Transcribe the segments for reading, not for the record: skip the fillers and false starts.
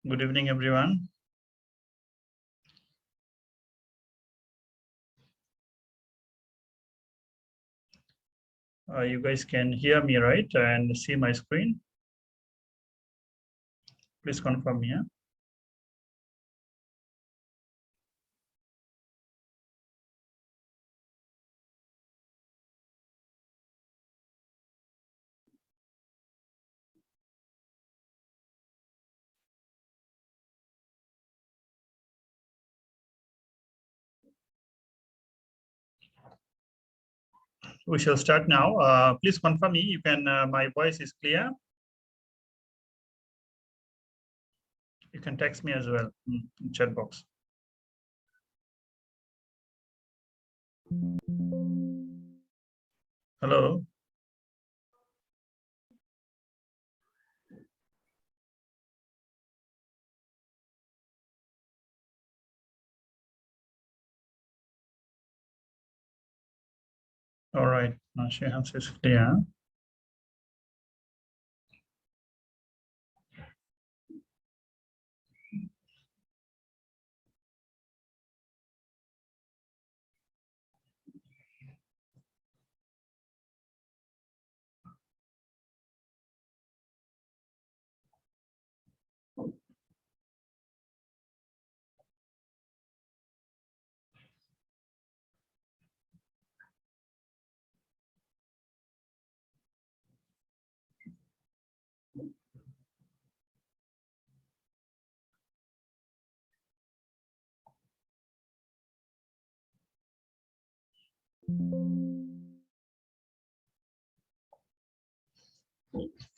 Good evening, everyone. You guys can hear me, right? And see my screen? Please confirm here. We shall start now. Please confirm me. You can. My voice is clear. You can text me as well in chat box. Hello. All right. Shuhel is clear.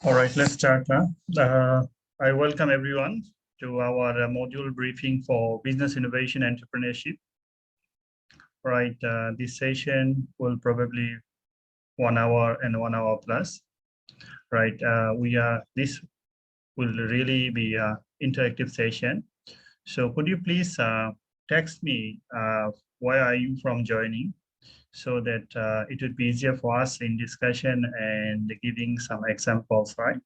All right, let's start. I welcome everyone to our module briefing for business innovation entrepreneurship. Right, this session will probably 1 hour and 1 hour plus. Right, this will really be an interactive session. So could you please text me why are you from joining, so that it would be easier for us in discussion and giving some examples, right?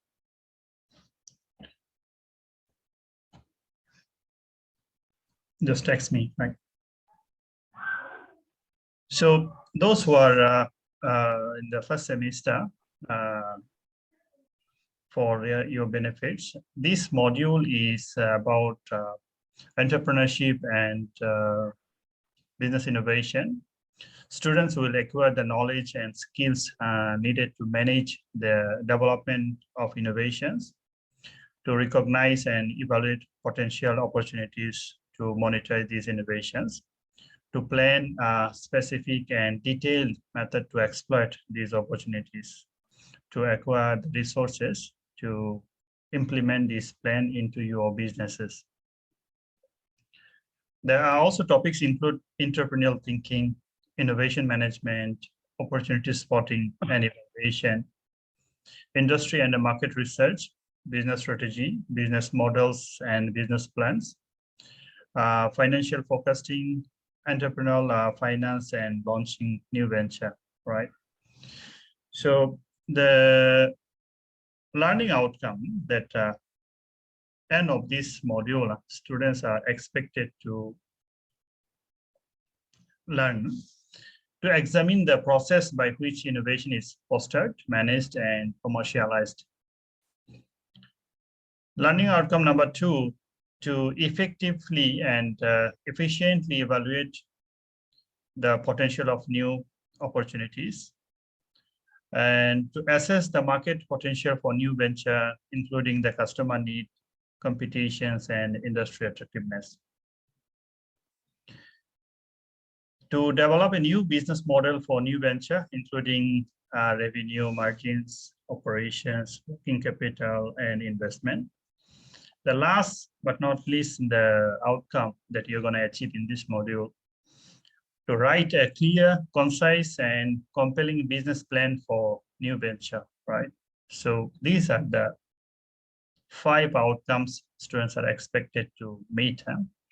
Just text me, right? So those who are in the first semester, for your benefits, this module is about entrepreneurship and business innovation. Students will acquire the knowledge and skills needed to manage the development of innovations, to recognize and evaluate potential opportunities to monetize these innovations, to plan a specific and detailed method to exploit these opportunities, to acquire the resources to implement this plan into your businesses. There are also topics include entrepreneurial thinking, innovation management, opportunity spotting and evaluation, industry and market research, business strategy, business models and business plans, financial forecasting, entrepreneurial finance, and launching new venture, right? So the learning outcome that end of this module, students are expected to learn to examine the process by which innovation is fostered, managed, and commercialized. Learning outcome number 2, to effectively and efficiently evaluate the potential of new opportunities, and to assess the market potential for new venture, including the customer need, competitions, and industry attractiveness. To develop a new business model for new venture, including revenue, margins, operations, working capital, and investment. The last but not least, the outcome that you're going to achieve in this module, to write a clear, concise, and compelling business plan for new venture, right? So these are the 5 outcomes students are expected to meet,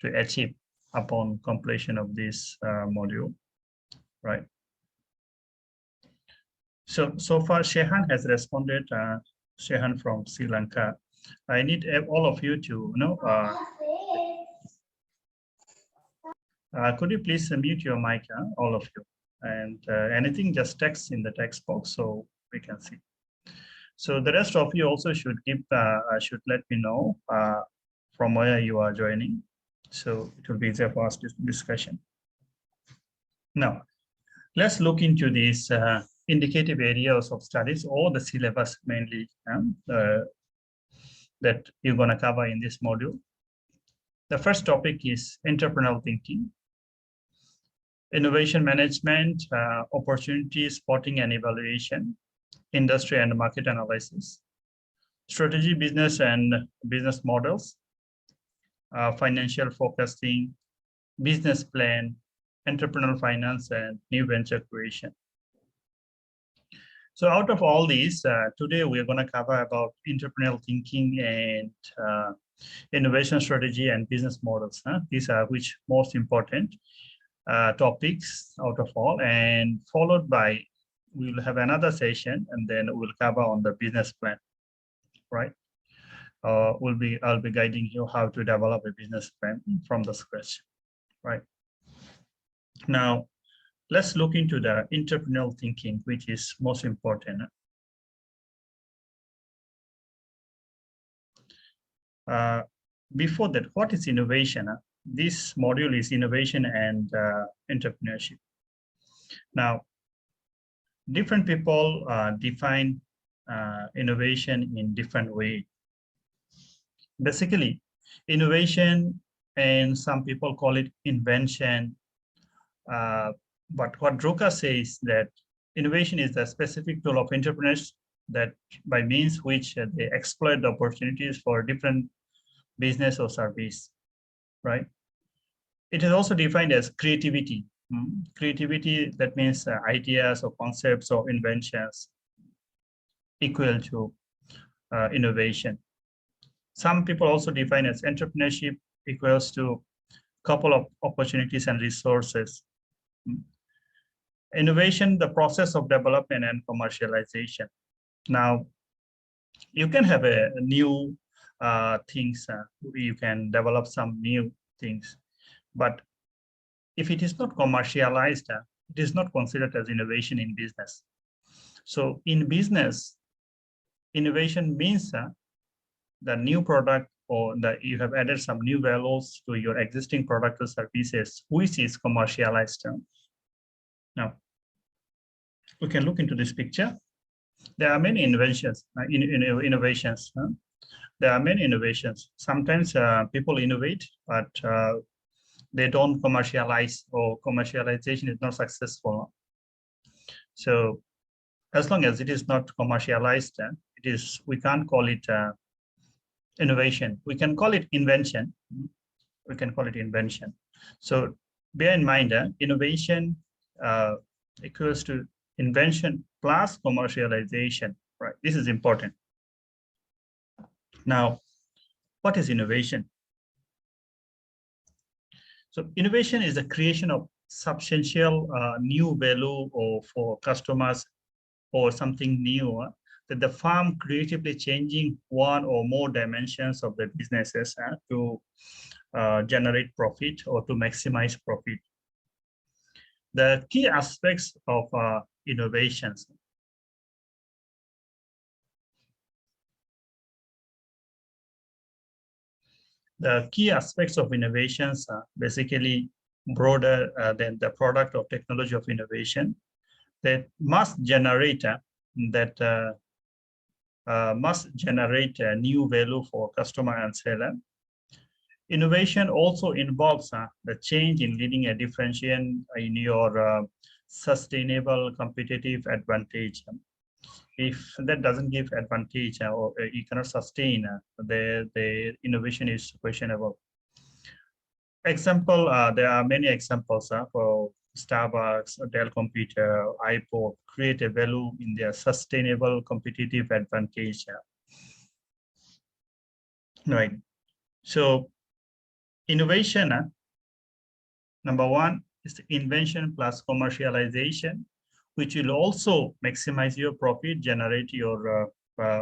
to achieve upon completion of this module, right? So far, Shehan has responded, Shehan from Sri Lanka. I need all of you to know, could you please mute your mic, all of you? And anything, just text in the text box so we can see. So the rest of you also should give, should let me know from where you are joining. So it will be easier for us to discussion. Now, let's look into these indicative areas of studies or the syllabus mainly that you're going to cover in this module. The first topic is entrepreneurial thinking, innovation management, opportunity spotting and evaluation, industry and market analysis, strategy, business and business models, financial forecasting, business plan, entrepreneurial finance, and new venture creation. So out of all these, today we're going to cover about entrepreneurial thinking and innovation strategy and business models. These are which most important topics out of all, and followed by we'll have another session, and then we'll cover on the business plan, right? I'll be guiding you how to develop a business plan from the scratch, right? Now, let's look into the entrepreneurial thinking, which is most important. Before that, what is innovation? This module is innovation and entrepreneurship. Now, different people define innovation in different ways. Basically, innovation, and some people call it invention. But what Drucker says that innovation is the specific tool of entrepreneurs that by means which they exploit the opportunities for different business or service, right? It is also defined as creativity. Creativity, that means ideas or concepts or inventions equal to innovation. Some people also define as entrepreneurship equals to couple of opportunities and resources. Innovation, the process of development and commercialization. Now, you can have a new things, you can develop some new things, but if it is not commercialized, it is not considered as innovation in business. So in business, innovation means the new product, or that you have added some new values to your existing product or services, which is commercialized. Now, we can look into this picture. There are many inventions, innovations. There are many innovations. Sometimes people innovate, but they don't commercialize, or commercialization is not successful. So as long as it is not commercialized, we can't call it innovation. We can call it invention. We can call it invention. So bear in mind, innovation equals to invention plus commercialization, right? This is important. Now, what is innovation? So innovation is the creation of substantial new value or for customers, or something new that the firm creatively changing one or more dimensions of the businesses to generate profit or to maximize profit. The key aspects of innovations. The key aspects of innovations are basically broader than the product or technology of innovation that must generate a new value for customer and seller. Innovation also involves the change in leading a differentiation in your sustainable competitive advantage. If that doesn't give advantage or you cannot sustain, the innovation is questionable. Example, there are many examples for Starbucks, Dell Computer, iPod create a value in their sustainable competitive advantage. Right. So innovation, number one is the invention plus commercialization, which will also maximize your profit, generate your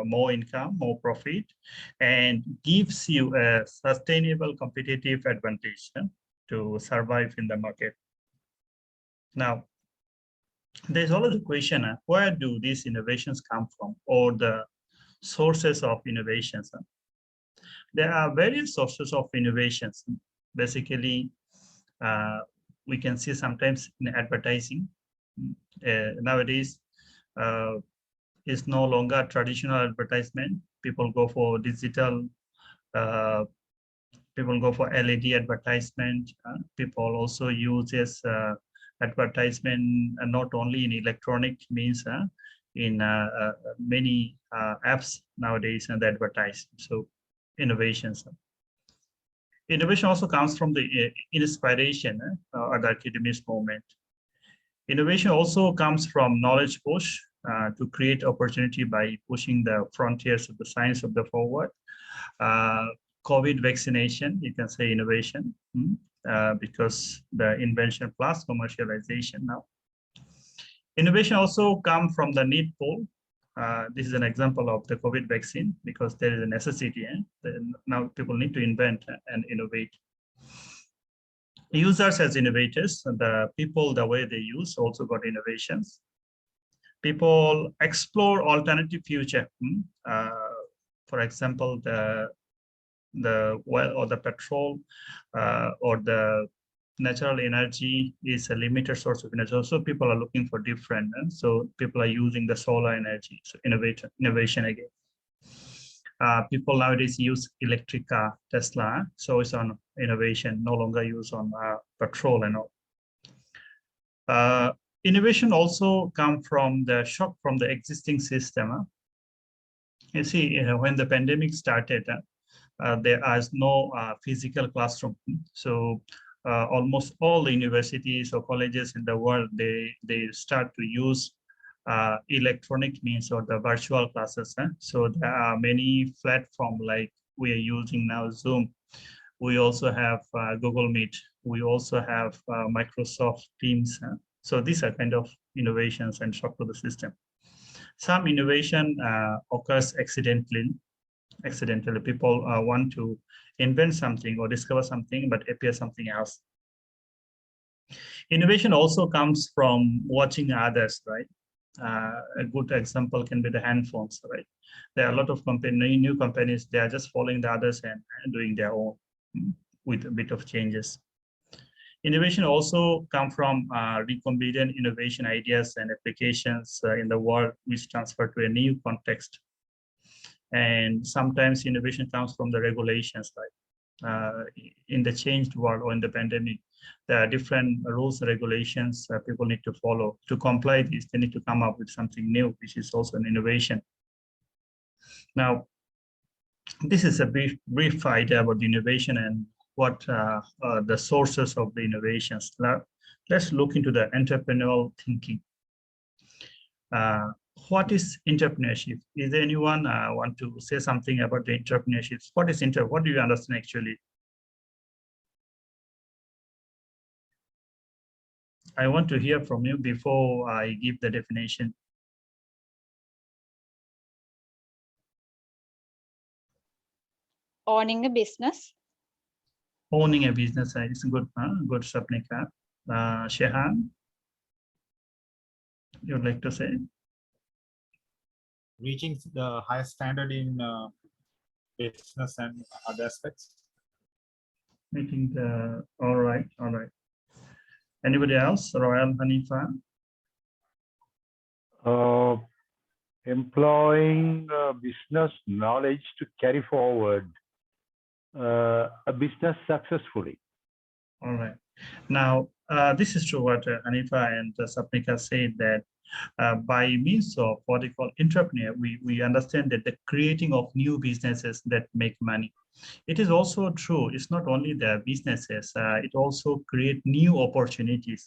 more income, more profit, and gives you a sustainable competitive advantage to survive in the market. Now, there's always a question, where do these innovations come from, or the sources of innovations? There are various sources of innovations. Basically, we can see sometimes in advertising. Nowadays, it's no longer traditional advertisement. People go for digital, people go for LED advertisement. People also use advertisement not only in electronic means, in many apps nowadays and advertise. So innovations. Innovation also comes from the inspiration at the academic moment. Innovation also comes from knowledge push to create opportunity by pushing the frontiers of the science of the forward. COVID vaccination, you can say innovation, because the invention plus commercialization now. Innovation also comes from the need pull. This is an example of the COVID vaccine because there is a necessity. Now people need to invent and innovate. Users as innovators, the people, the way they use also got innovations. People explore alternative future. For example, the oil or the petrol or the natural energy is a limited source of energy. So people are looking for different. So people are using the solar energy. So innovation again. People nowadays use electric car, Tesla. So it's on innovation, no longer use on petrol and all. Innovation also come from the shock from the existing system. You see, when the pandemic started, there is no physical classroom. So almost all the universities or colleges in the world, they start to use electronic means or the virtual classes. So there are many platforms like we are using now, Zoom. We also have Google Meet. We also have Microsoft Teams. So these are kind of innovations and shock to the system. Some innovation occurs accidentally. People want to invent something or discover something, but appear something else. Innovation also comes from watching others, right? A good example can be the handphones, right? There are a lot of new companies, they are just following the others and doing their own with a bit of changes. Innovation also come from recombinant innovation ideas and applications in the world, which transfer to a new context. And sometimes innovation comes from the regulations, right? In the changed world or in the pandemic, there are different rules and regulations people need to follow. To comply this, they need to come up with something new, which is also an innovation. Now, this is a brief idea about the innovation and what the sources of the innovations. Now, let's look into the entrepreneurial thinking. What is entrepreneurship? Is there anyone want to say something about the entrepreneurship? What is what do you understand actually? I want to hear from you before I give the definition. Owning a business. Owning a business is good, good Sapnika. Shehan, you'd like to say? Reaching the highest standard in business and other aspects. Meeting the, all right. Anybody else? Royal Hanifa? Employing business knowledge to carry forward a business successfully. All right. Now, this is true what Hanifa and Sapnika said, that by means of what we call entrepreneur, we understand that the creating of new businesses that make money. It is also true, it's not only the businesses, it also create new opportunities.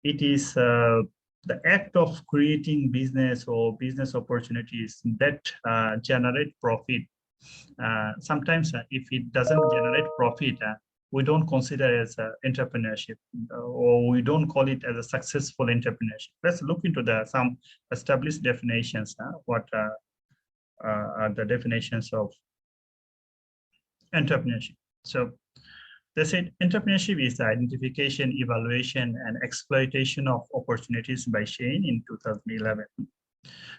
It is the act of creating business or business opportunities that generate profit. Sometimes if it doesn't generate profit, we don't consider it as entrepreneurship, or we don't call it as a successful entrepreneurship. Let's look into some established definitions. What are the definitions of entrepreneurship? So they said entrepreneurship is the identification, evaluation, and exploitation of opportunities by Shane in 2011.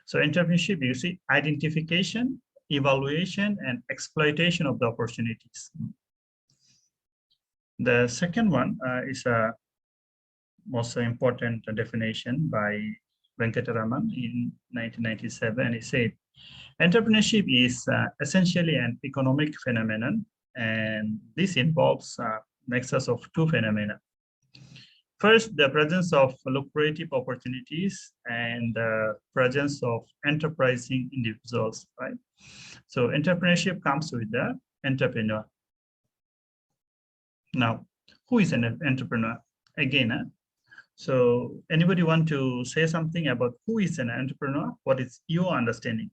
So entrepreneurship, you see, identification, evaluation, and exploitation of the opportunities. The second one is a most important definition by Venkataraman in 1997. He said, entrepreneurship is essentially an economic phenomenon, and this involves a nexus of two phenomena. First, the presence of lucrative opportunities and the presence of enterprising individuals, right? So entrepreneurship comes with the entrepreneur. Now, who is an entrepreneur? Again, so anybody want to say something about who is an entrepreneur? What is your understanding?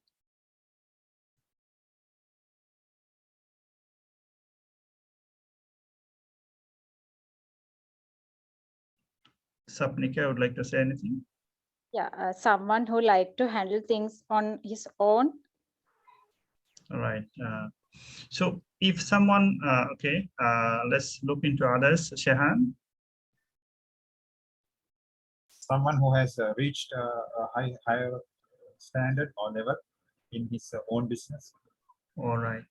Sapnika would like to say anything? Yeah, someone who like to handle things on his own. All right. So if someone, okay, let's look into others. Shehan? Someone who has reached a higher standard or level in his own business. All right.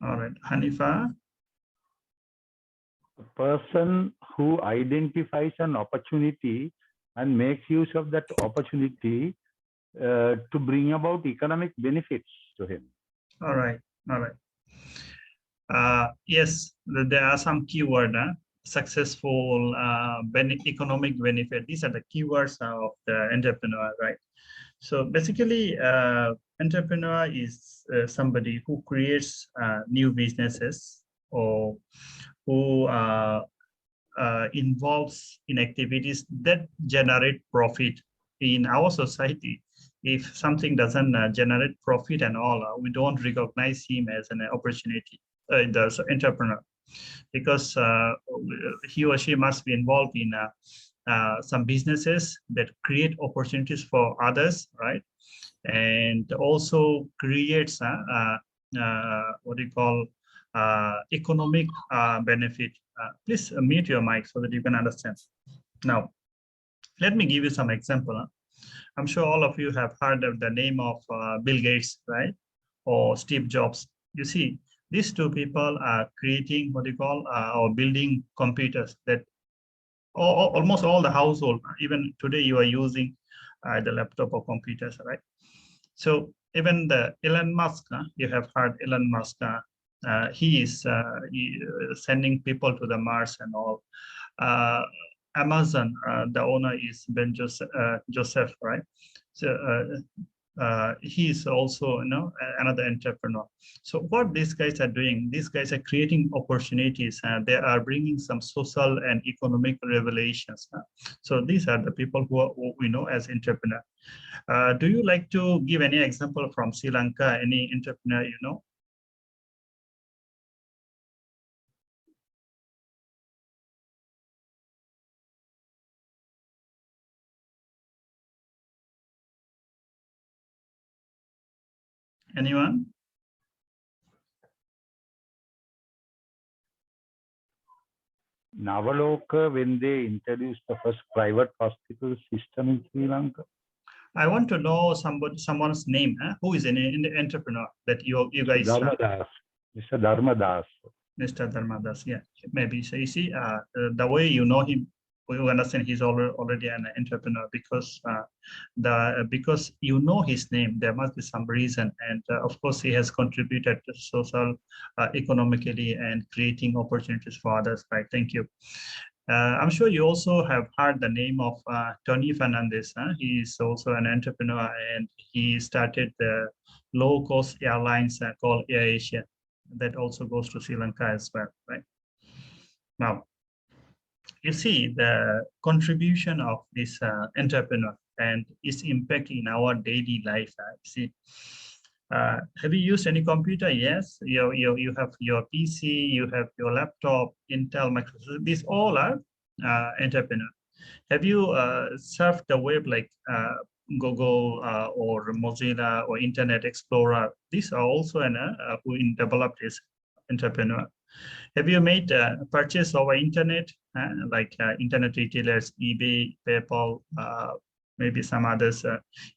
All right. Hanifa? A person who identifies an opportunity and makes use of that opportunity to bring about economic benefits to him. All right. All right. Yes, there are some keywords. Successful, economic benefit. These are the keywords of the entrepreneur, right? So basically, entrepreneur is somebody who creates new businesses, or who involves in activities that generate profit. In our society, if something doesn't generate profit and all, we don't recognize him as an opportunity, the entrepreneur, because he or she must be involved in some businesses that create opportunities for others, right? And also creates what do you call economic benefit. Please mute your mic so that you can understand. Now, let me give you some example. I'm sure all of you have heard of the name of Bill Gates, right? Or Steve Jobs. You see, these two people are creating what you call or building computers that almost all the household, even today you are using the laptop or computers, right? So even the Elon Musk, you have heard Elon Musk, he is sending people to the Mars and all. Amazon, the owner is Ben Joseph, right? So he is also, another entrepreneur. So what these guys are doing, these guys are creating opportunities, and they are bringing some social and economic revelations. So these are the people who we know as entrepreneur. Do you like to give any example from Sri Lanka, any entrepreneur you know? Anyone? Navaloka, when they introduced the first private hospital system in Sri Lanka. I want to know someone's name, who is an entrepreneur that you guys. Dharmadas, Mr. Dharmadas. Mr. Dharmadas, yeah, maybe. So you see, the way you know him, we understand he's already an entrepreneur because because you know his name, there must be some reason, and of course he has contributed to social, economically, and creating opportunities for others. Right? Thank you. I'm sure you also have heard the name of Tony Fernandez. He is also an entrepreneur, and he started the low-cost airlines called AirAsia. That also goes to Sri Lanka as well, right? Now, you see the contribution of this entrepreneur and its impact in our daily life. See, have you used any computer? Yes, you have your PC, you have your laptop, Intel, Microsoft. These all are entrepreneur. Have you surfed the web like Google or Mozilla or Internet Explorer? These are also who developed this entrepreneur. Have you made a purchase over internet, like internet retailers, eBay, PayPal, maybe some others?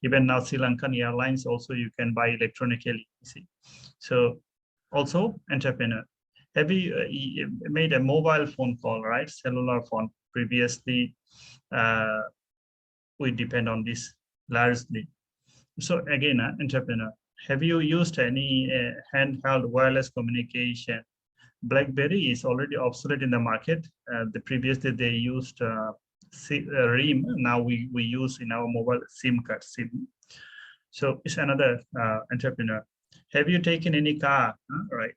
Even now, Sri Lankan Airlines also you can buy electronically. See, so also entrepreneur. Have you made a mobile phone call, right? Cellular phone. Previously, we depend on this largely. So again, entrepreneur. Have you used any handheld wireless communication? BlackBerry is already obsolete in the market. Previously they used RIM. Now we use in our mobile SIM card. So it's another entrepreneur. Have you taken any car? Right.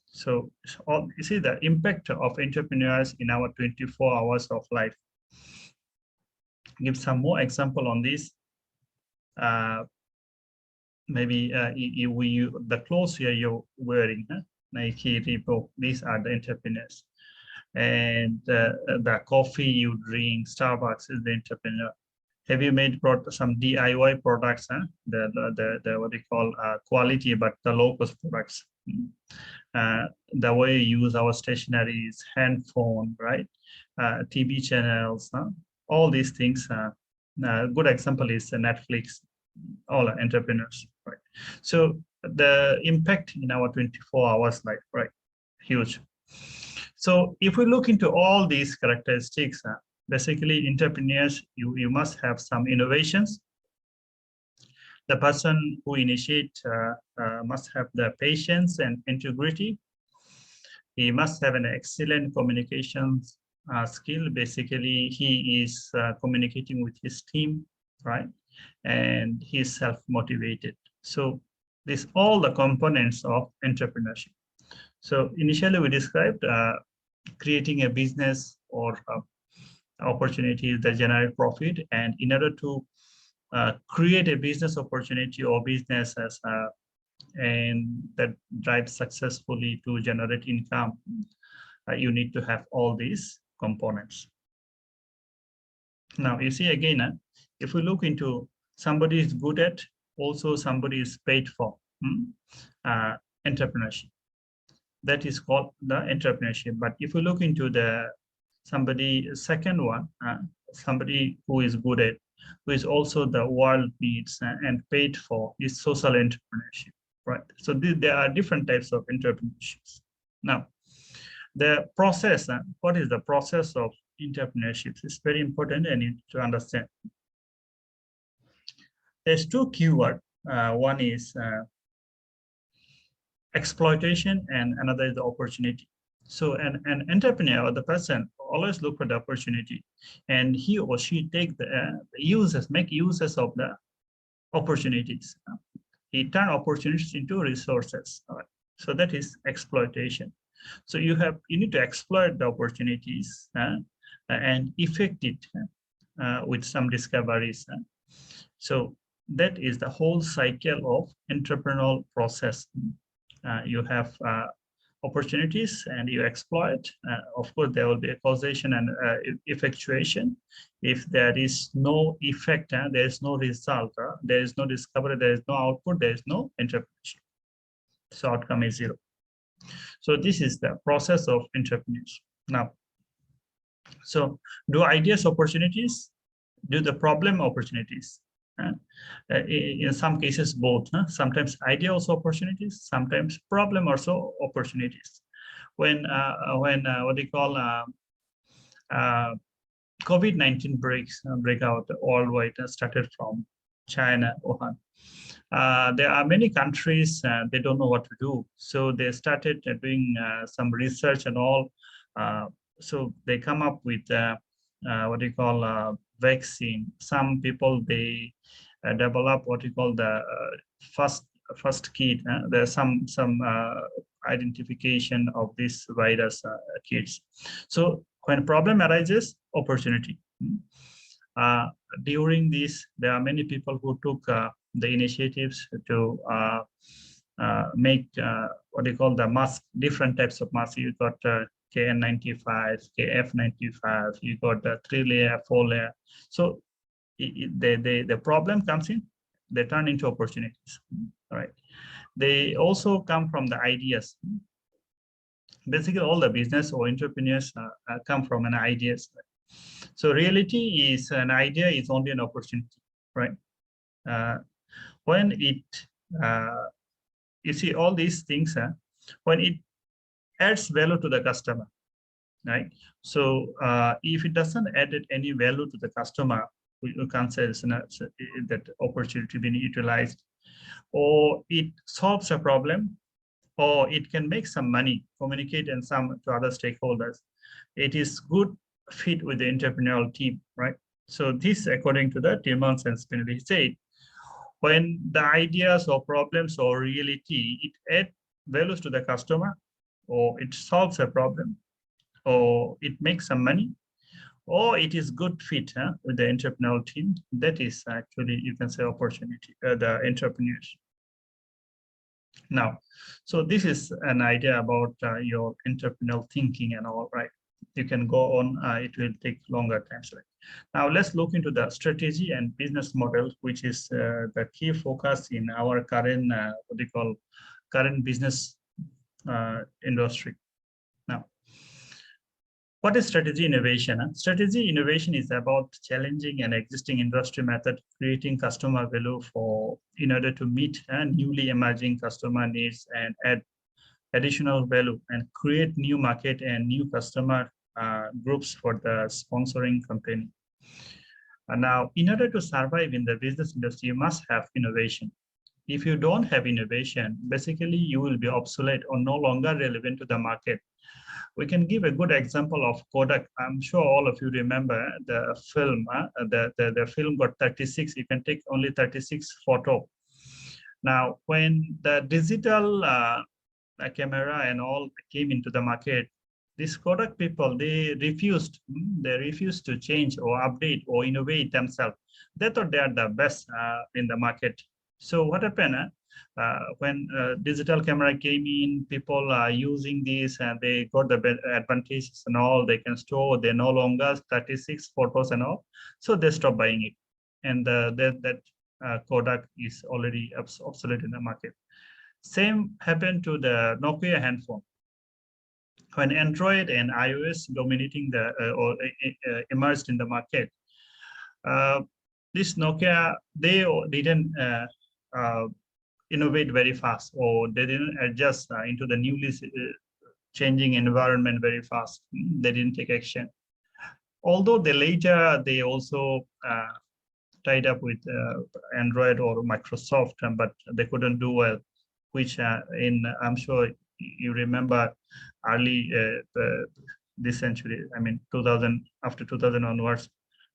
So you see the impact of entrepreneurs in our 24 hours of life. Give some more example on this. Maybe the clothes here you're wearing. Nike, Reebok, these are the entrepreneurs. And the coffee you drink, Starbucks is the entrepreneur. Have you made some DIY products? The what they call quality, but the low-cost products. The way you use our stationaries, handphone, right? TV channels, all these things. Good example is Netflix. All are entrepreneurs, right? So the impact in our 24 hours life, right? Huge. So if we look into all these characteristics, basically entrepreneurs, you must have some innovations. The person who initiates must have the patience and integrity. He must have an excellent communications skill. Basically, he is communicating with his team, right? And he's self-motivated. So these all the components of entrepreneurship. So initially we described creating a business or opportunity that generate profit, and in order to create a business opportunity or business as and that drives successfully to generate income, you need to have all these components. Now you see again, if we look into somebody is good at, also somebody is paid for entrepreneurship. That is called the entrepreneurship. But if we look into the second one, somebody who is good at, who is also the world needs and paid for, is social entrepreneurship, right? So there are different types of entrepreneurships. Now, the process, what is the process of entrepreneurship? It's very important and you need to understand. There's two keywords. One is exploitation and another is the opportunity. So an entrepreneur or the person always look for the opportunity, and he or she take make uses of the opportunities. He turn opportunities into resources. So that is exploitation. So you need to exploit the opportunities and effect it with some discoveries. So that is the whole cycle of entrepreneurial process. You have opportunities and you exploit. Of course, there will be a causation and effectuation. If there is no effect, there is no result, there is no discovery, there is no output, there is no entrepreneurship. So outcome is zero. So this is the process of entrepreneurship. Now, so do ideas opportunities? Do the problem opportunities? In some cases, both. Sometimes idea also opportunities, sometimes problem also opportunities. When what they call COVID-19 breakout worldwide started from China, Wuhan. There are many countries, they don't know what to do. So they started doing some research and all. So they come up with what you call vaccine. Some people, they develop what you call the first kit. There's some identification of this virus kits. So when problem arises, opportunity. During this, there are many people who took the initiatives to make what you call the mask, different types of masks. You got KN95, KF95, you got the 3-layer, 4-layer. So the problem comes in, they turn into opportunities. All right. They also come from the ideas. Basically, all the business or entrepreneurs come from an ideas. So reality is an idea is only an opportunity, right? When it, you see all these things, when it adds value to the customer, right? So if it doesn't add any value to the customer, we can't say it's that opportunity being utilized, or it solves a problem, or it can make some money, communicate and some to other stakeholders. It is good fit with the entrepreneurial team, right? So this, according to the Timmons and Spinelli said, when the ideas or problems or reality, it adds values to the customer, or it solves a problem, or it makes some money, or it is good fit with the entrepreneurial team, that is actually, you can say, opportunity, the entrepreneurs. Now, so this is an idea about your entrepreneurial thinking and all, right? You can go on, it will take longer time. Now let's look into the strategy and business model, which is the key focus in our current, what they call current business industry. Now, what is strategy innovation? Strategy innovation is about challenging an existing industry method, creating customer value in order to meet newly emerging customer needs and add additional value and create new market and new customer groups for the sponsoring company. Now, in order to survive in the business industry, you must have innovation. If you don't have innovation, basically you will be obsolete or no longer relevant to the market. We can give a good example of Kodak. I'm sure all of you remember the film. The film got 36. You can take only 36 photo. Now, when the digital camera and all came into the market, these Kodak people, they refused to change or update or innovate themselves. They thought they are the best in the market. So what happened? When digital camera came in, people are using this and they got the advantages and all. They can store, they no longer 36 photos and all. So they stopped buying it. And that Kodak is already obsolete in the market. Same happened to the Nokia handphone. When Android and iOS dominating or emerged in the market, this Nokia, they didn't innovate very fast, or they didn't adjust into the newly changing environment very fast. They didn't take action. Although they also tied up with Android or Microsoft, but they couldn't do well, which I'm sure you remember early this century, I mean 2000, after 2000 onwards,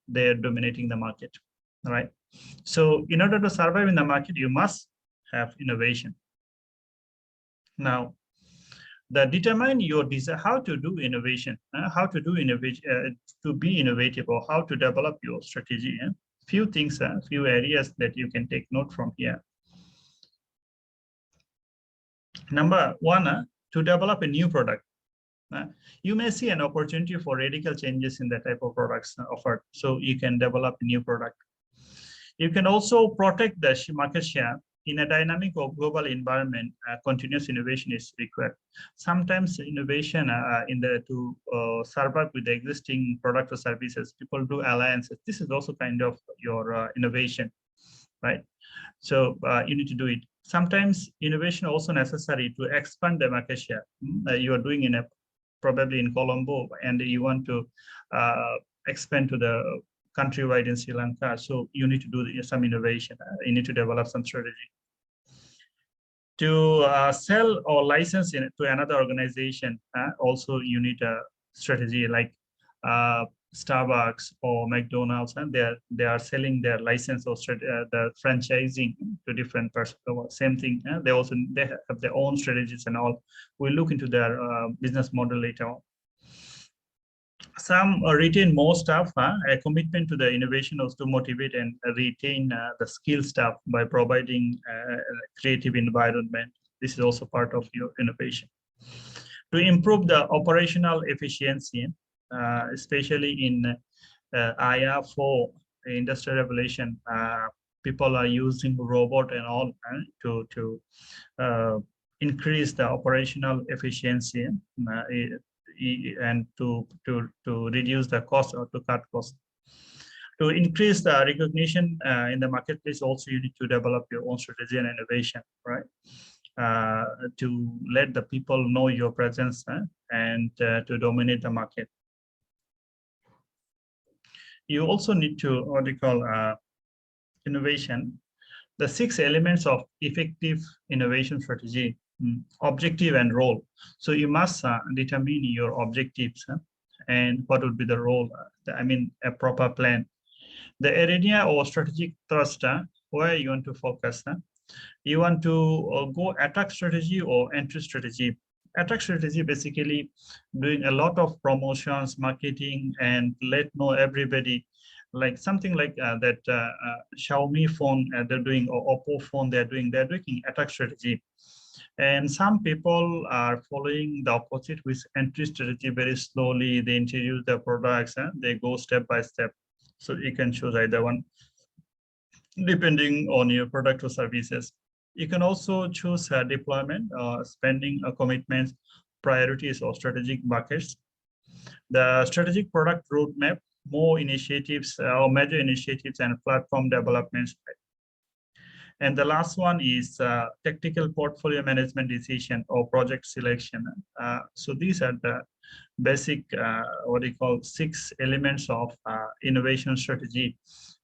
they're dominating the market, right? So in order to survive in the market, you must have innovation. Now, determine your desire, how to do innovation, how to do innovation, to be innovative, or how to develop your strategy. Few things, few areas that you can take note from here. Number one, to develop a new product. You may see an opportunity for radical changes in the type of products offered, so you can develop a new product. You can also protect the market share. In a dynamic or global environment, continuous innovation is required. Sometimes innovation to survive with the existing product or services, people do alliances. This is also kind of your innovation, right? So you need to do it. Sometimes innovation also necessary to expand the market share. You are doing probably in Colombo, and you want to expand to the countrywide in Sri Lanka. So you need to do some innovation. You need to develop some strategy. To sell or license to another organization, also you need a strategy, like Starbucks or McDonald's, and they are selling their license or the franchising to different persons. Same thing. They have their own strategies and all. We'll look into their business model later on. Some retain more staff. A commitment to the innovation was to motivate and retain the skilled staff by providing a creative environment. This is also part of your innovation. To improve the operational efficiency, especially in IR4 industrial revolution, people are using robot and all to increase the operational efficiency and to reduce the cost or to cut costs. To increase the recognition in the marketplace, also you need to develop your own strategy and innovation, right? To let the people know your presence and to dominate the market. You also need to, what we call innovation. The 6 elements of effective innovation strategy: objective and role. So you must determine your objectives and what would be the role, a proper plan. The area or strategic thrust, where you want to focus. You want to go attack strategy or entry strategy. Attack strategy, basically doing a lot of promotions, marketing, and let know everybody, like something like that Xiaomi phone they're doing, or Oppo phone they're doing attack strategy. And some people are following the opposite with entry strategy. Very slowly they introduce the products and they go step by step. So you can choose either one depending on your product or services. You can also choose deployment, spending commitments, priorities, or strategic buckets. The strategic product roadmap, more initiatives or major initiatives and platform developments. And the last one is tactical portfolio management decision or project selection. So these are the basic, 6 elements of innovation strategy.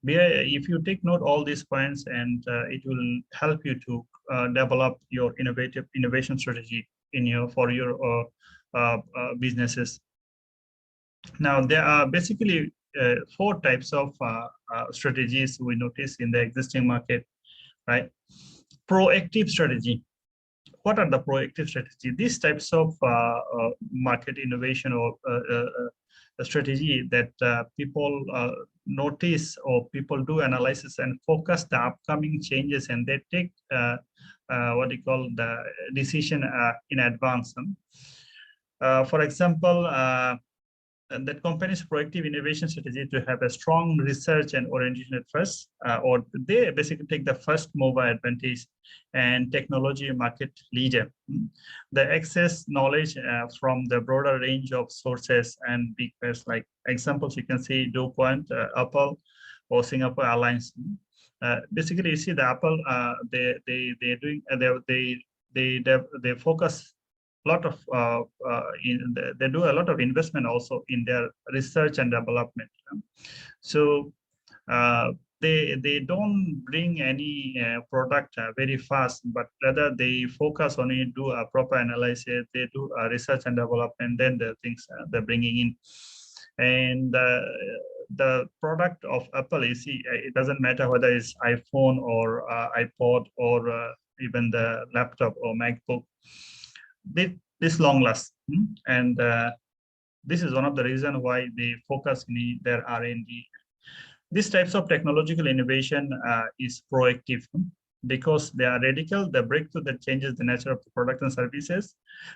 If you take note all these points, and it will help you to develop your innovation strategy for your businesses. Now, there are basically 4 types of strategies we notice in the existing market, right? Proactive strategy. What are the proactive strategy? These types of market innovation or strategy that people notice, or people do analysis and focus the upcoming changes, and they take the decision in advance. For example, that company's proactive innovation strategy to have a strong research and orientation at first, or they basically take the first mover advantage and technology market leader. The access knowledge from the broader range of sources and big players, like examples you can see DuPont, Apple, or Singapore Airlines. Basically, you see the Apple, they focus a lot of they do a lot of investment also in their research and development. So they don't bring any product very fast, but rather they focus on it, do a proper analysis, they do research and development, then the things they're bringing in. And the product of Apple, you see, it doesn't matter whether it's iPhone or iPod or even the laptop or MacBook. This long lasts, and this is one of the reasons why they focus in their R&D. These types of technological innovation is proactive because they are radical, the breakthrough that changes the nature of the product and services.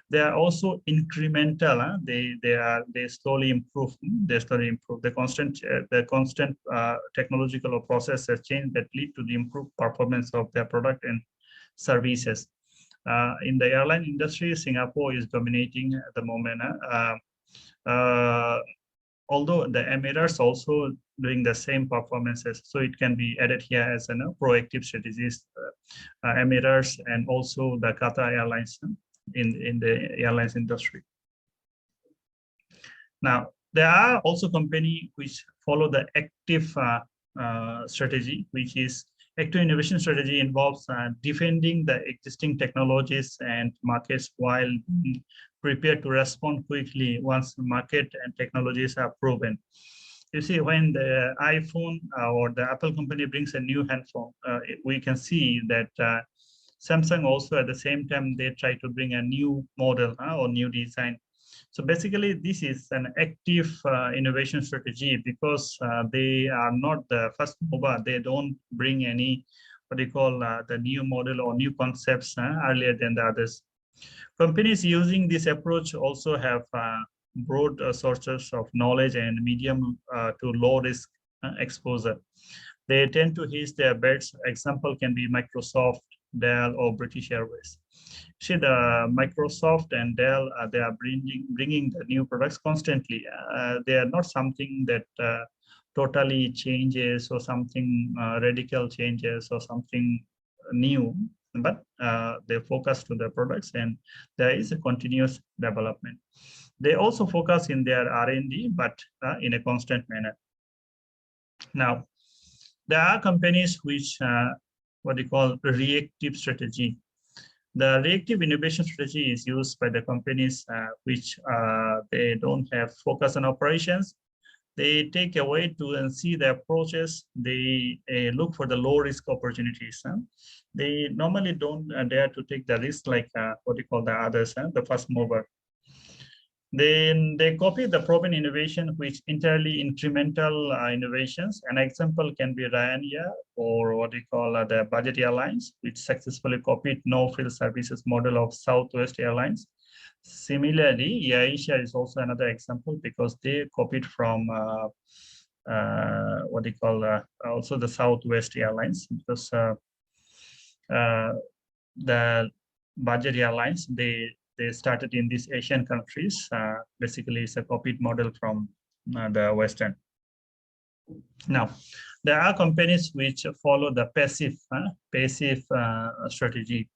They are also incremental. They slowly improve. The constant technological or process change that lead to the improved performance of their product and services. In the airline industry, Singapore is dominating at the moment. Although the Emirates also doing the same performances, so it can be added here as proactive strategies. Emirates and also the Qatar Airlines in the airlines industry. Now, There are also companies which follow the active strategy, which is active innovation strategy involves defending the existing technologies and markets while being prepared to respond quickly once the market and technologies are proven. You see, when the iPhone or the Apple company brings a new handphone, we can see that Samsung also at the same time, they try to bring a new model or new design. So basically, this is an active innovation strategy because they are not the first mover. They don't bring any, what do you call, the new model or new concepts earlier than the others. Companies using this approach also have broad sources of knowledge and medium to low risk exposure. They tend to hedge their bets. Example can be Microsoft, Dell, or British Airways. See, the Microsoft and Dell, they are bringing the new products constantly. They are not something that totally changes or something radical changes or something new, but they focus to the products and there is a continuous development. They also focus in their R&D, but in a constant manner. Now, there are companies which, what they call reactive strategy. The reactive innovation strategy is used by the companies which they don't have focus on operations. They take a way to see the approaches. They look for the low risk opportunities. They normally don't dare to take the risk like what you call the others, the first mover. Then they copy the proven innovation, which entirely incremental innovations. An example can be Ryanair or what we call the Budget Airlines, which successfully copied no-frill services model of Southwest Airlines. Similarly, AirAsia is also another example because they copied from what they call also the Southwest Airlines, because the Budget Airlines, they started in these Asian countries. Basically, it's a copied model from the Western. Now, there are companies which follow the passive strategy,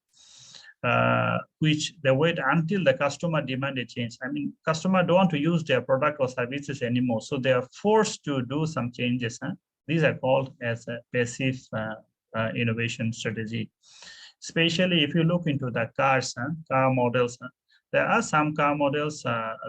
which they wait until the customer demand a change. I mean, customer don't want to use their product or services anymore, so they are forced to do some changes. These are called as a passive innovation strategy. Especially if you look into the cars, car models, there are some car models,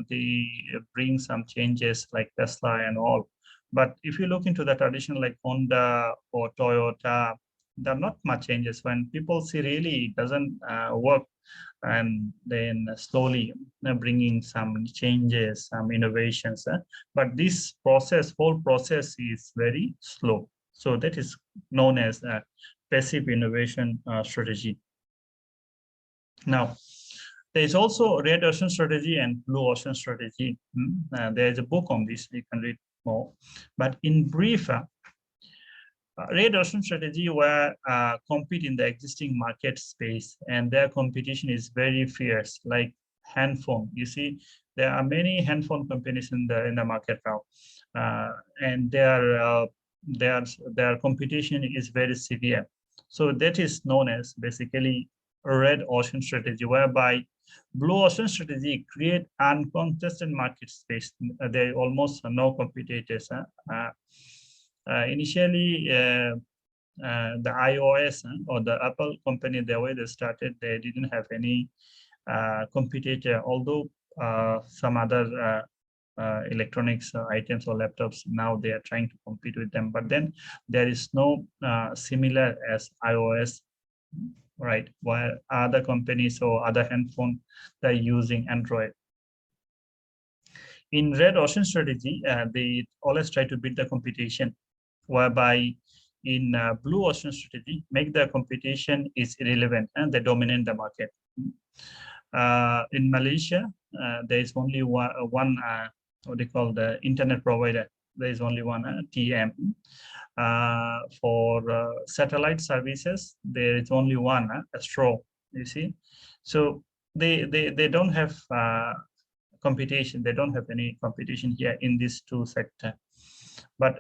they bring some changes like Tesla and all. But if you look into the traditional like Honda or Toyota, there are not much changes. When people see really it doesn't work, and then slowly bringing some changes, some innovations. But this process, whole process is very slow. So that is known as a passive innovation strategy. Now, there is also red ocean strategy and blue ocean strategy. There is a book on this, you can read more. But in brief, red ocean strategy where compete in the existing market space, and their competition is very fierce, like handphone. You see, there are many handphone companies in the market now, and their competition is very severe. So that is known as basically a red ocean strategy, whereby blue ocean strategy create uncontested market space. There are almost no competitors. Initially, the iOS or the Apple company, the way they started, they didn't have any competitor, although some other electronics items or laptops, now they are trying to compete with them. But then there is no similar as iOS, right? While other companies or other handphone, they're using Android. In red ocean strategy, they always try to beat the competition, whereby in blue ocean strategy, make the competition is irrelevant and they dominate the market. In Malaysia, there is only one what they call the internet provider. There is only one TM. For satellite services, there is only one Astro. You see, so they don't have competition. They don't have any competition here in these two sectors. But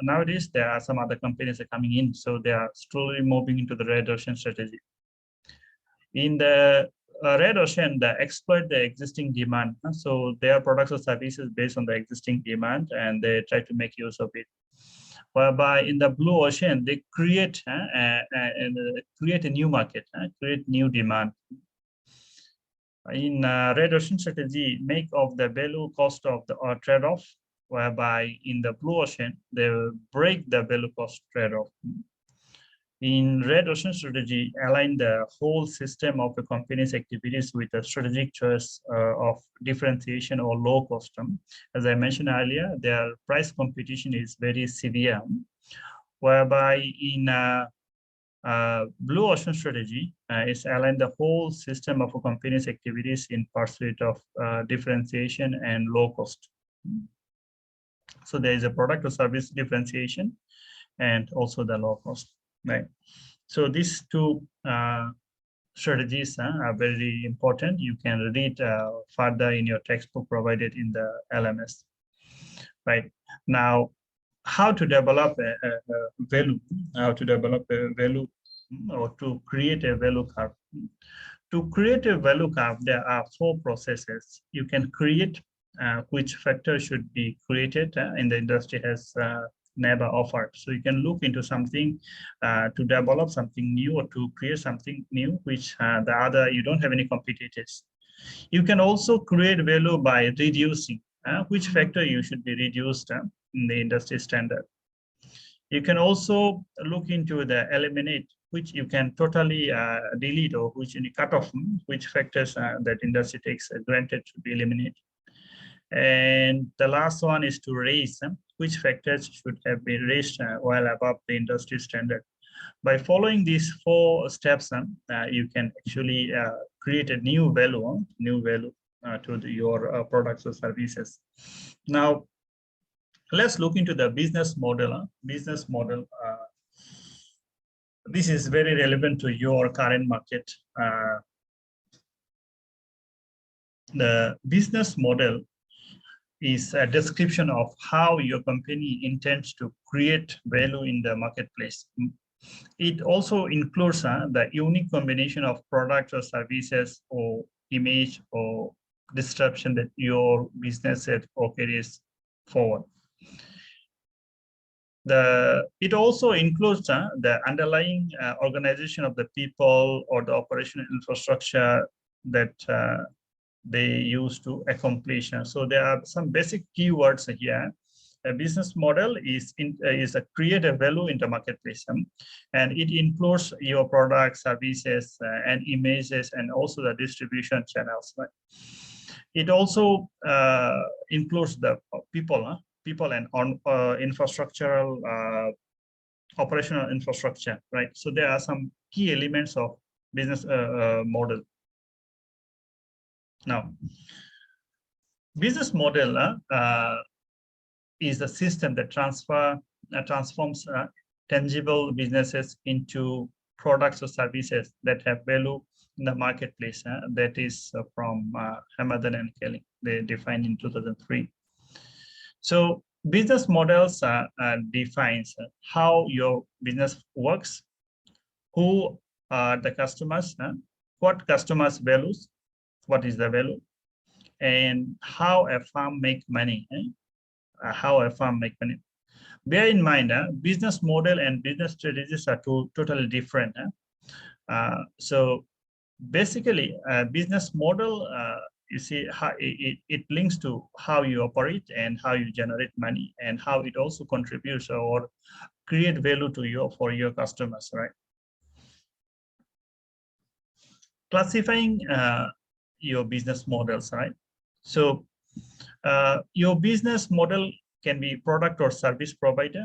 nowadays, there are some other companies are coming in, so they are slowly moving into the red ocean strategy. In the Red Ocean, they exploit the existing demand. So their products or services based on the existing demand, and they try to make use of it. Whereby in the Blue Ocean, they create create a new market, create new demand. In Red Ocean strategy, make of the value cost of the trade-off, whereby in the Blue Ocean, they will break the value cost trade-off. In Red Ocean strategy, align the whole system of the company's activities with a strategic choice of differentiation or low cost. As I mentioned earlier, their price competition is very severe, whereby in Blue Ocean strategy is align the whole system of a company's activities in pursuit of differentiation and low cost. So there is a product or service differentiation and also the low cost. Right. So these two strategies are very important. You can read further in your textbook provided in the LMS. Right. Now, how to develop a value, how to develop a value or to create a value curve. To create a value curve, there are 4 processes. You can create which factor should be created in the industry has never offered. So you can look into something to develop something new or to create something new, which you don't have any competitors. You can also create value by reducing which factor you should be reduced in the industry standard. You can also look into the eliminate, which you can totally delete or which you cut off, which factors that industry takes granted to be eliminated. And the last one is to raise which factors should have been raised while above the industry standard. By following these 4 steps, you can actually create a new value to your products or services. Now, let's look into the business model. This is very relevant to your current market. The business model is a description of how your company intends to create value in the marketplace. It also includes the unique combination of products or services or image or disruption that your business set or carries forward. It also includes the underlying organization of the people or the operational infrastructure that they use to accomplish. So there are some basic keywords here. A business model is a creative value in the marketplace, and it includes your products, services, and images, and also the distribution channels. Right? It also includes the people and infrastructural operational infrastructure. Right. So there are some key elements of business model. Now, business model is a system that transforms tangible businesses into products or services that have value in the marketplace. That is from Hamadan and Kelly. They defined in 2003. So business models defines how your business works, who are the customers, what customers values, what is the value, and how a firm make money. Bear in mind, business model and business strategies are totally different. So basically, business model, you see, how it links to how you operate and how you generate money and how it also contributes or create value to for your customers, right? Classifying your business models, right? So your business model can be product or service provider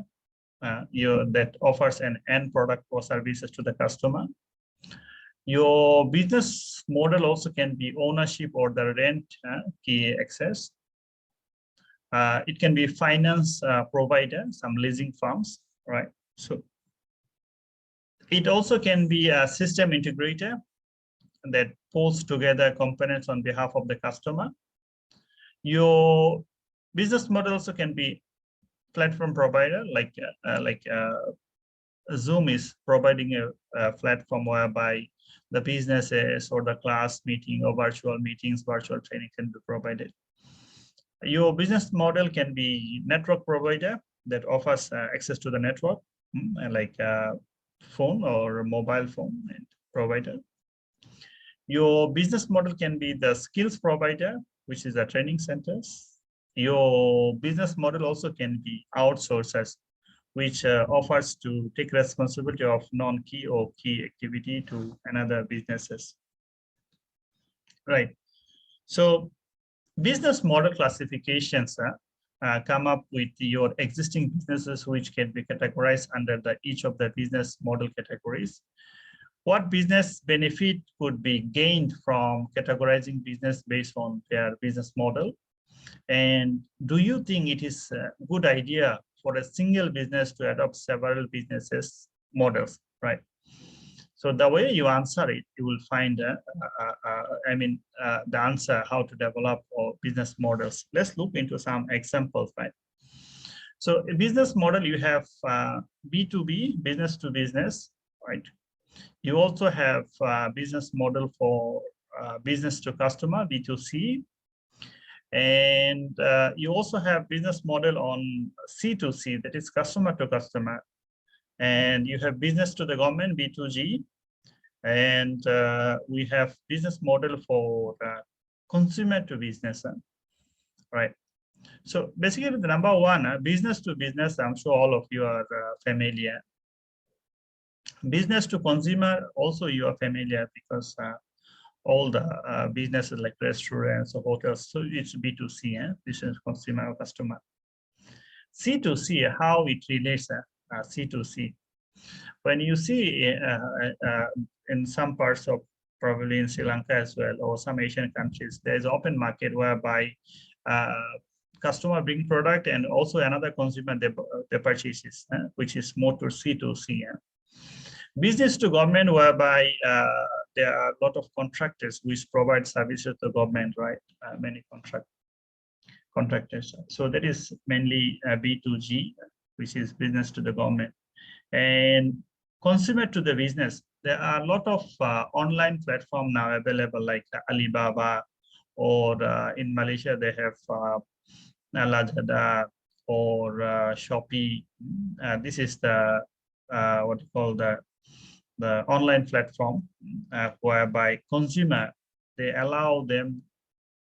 that offers an end product or services to the customer. Your business model also can be ownership or the rent key access. It can be finance provider, some leasing firms, right? So it also can be a system integrator that pulls together components on behalf of the customer. Your business model also can be platform provider, like Zoom is providing a platform whereby the businesses or the class meeting or virtual meetings, virtual training can be provided. Your business model can be network provider that offers access to the network, like a phone or a mobile phone provider. Your business model can be the skills provider, which is the training centers. Your business model also can be outsourcers, which offers to take responsibility of non-key or key activity to another businesses. Right. So business model classifications come up with your existing businesses, which can be categorized under each of the business model categories. What business benefit could be gained from categorizing business based on their business model? And do you think it is a good idea for a single business to adopt several businesses models, right? So the way you answer it, you will find, the answer how to develop business models. Let's look into some examples, right? So a business model, you have B2B, business to business, right? You also have business model for business to customer, B2C. And you also have business model on C2C, that is customer to customer. And you have business to the government, B2G. And we have business model for consumer to business, right? So basically the number one, business to business, I'm sure all of you are familiar. Business to consumer, also you are familiar because all the businesses like restaurants or hotels, so it's B2C, business consumer or customer. C2C, how it relates, C2C. When you see in some parts of probably in Sri Lanka as well, or some Asian countries, there's open market whereby customer bring product and also another consumer they purchases, which is more to C2C. Business to government, whereby there are a lot of contractors which provide services to government, right? Many contractors. So that is mainly B2G, which is business to the government. And consumer to the business, there are a lot of online platform now available, like Alibaba, or in Malaysia they have Lazada or Shopee. This is the what you call the online platform whereby consumer, they allow them,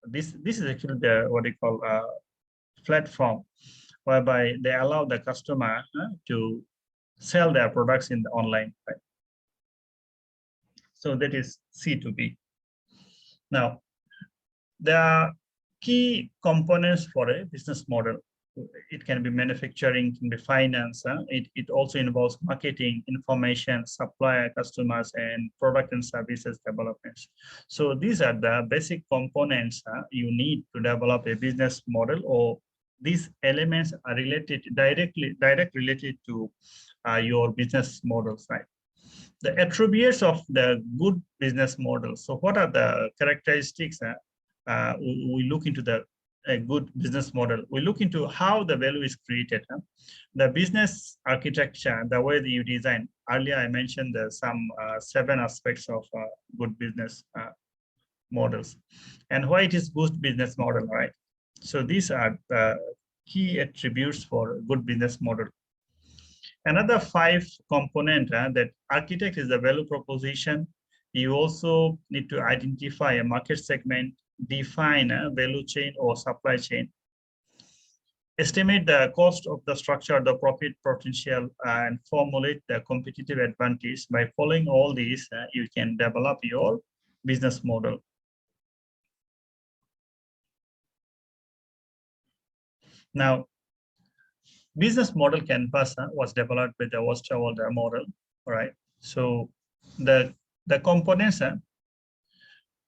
this is actually the what you call platform whereby they allow the customer to sell their products in the online, right? So that is C2B. Now, there are key components for a business model. It can be manufacturing, can be finance. It also involves marketing, information, supplier, customers, and product and services developments. So these are the basic components you need to develop a business model, or these elements are related directly related to your business models, right? The attributes of the good business model. So what are the characteristics? We look into a good business model. We look into how the value is created. The business architecture, the way that you design. Earlier I mentioned some 7 aspects of good business models, and why it is good business model, right? So these are the key attributes for a good business model. Another 5 component that architect is the value proposition. You also need to identify a market segment, define a value chain or supply chain, estimate the cost of the structure, the profit potential, and formulate the competitive advantage. By following all these, you can develop your business model. Now, business model canvas was developed with the Westerwald model, right? So the components,